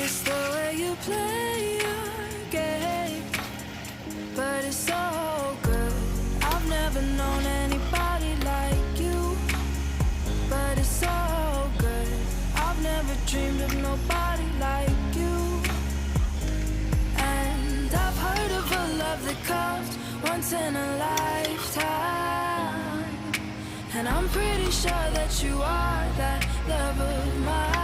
It's the way you play your game, but it's so good. I've never known anybody like you, but it's so good. I've never dreamed of nobody like you. And I've heard of a love that comes once in a lifetime, and I'm pretty sure that you are that love of mine.